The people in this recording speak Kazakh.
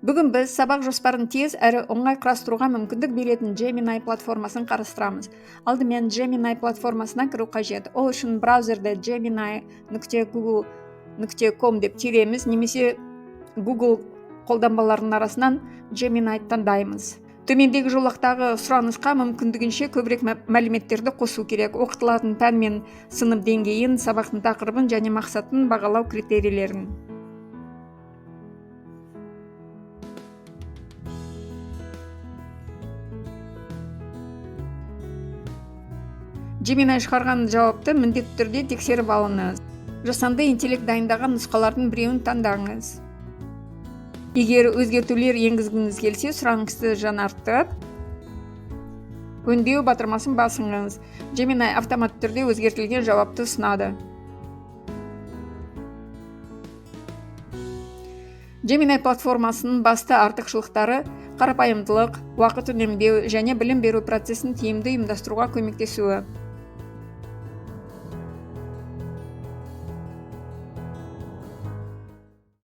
Бүгін біз сабақ жоспарын тез әрі оңай құрастыруға мүмкіндік беретін Gemini платформасын қарастырамыз. Алдымен Gemini платформасына кіру қажет. Ол үшін браузерде gemini.google.com деп тереміз, немесе Google қолданбаларының арасынан Gemini таңдаймыз. Төмендегі жолақтағы сұранысқа мүмкіндігінше көбірек мәліметтерді қосу керек. Оқытылатын пән мен сынып деңгейін, сабақтың тақырыбын және мақсатын бағалау критерийлерін. Gemini шығарған жауапты міндетті түрде тексеріп алыңыз. Жасанды интеллект дайындаған нұсқалардың біреуін таңдаңыз. Егер өзгертулер енгізгіңіз келсе, сұранысты жаңартып, өңдеу батырмасын басыңыз. Gemini автоматты түрде өзгертілген жауапты ұсынады. Gemini платформасының басты артықшылықтары қарапайымдылық, уақыт үнемдеу және білім беру процесін тиімді ұйымдастыруға көмектесуі.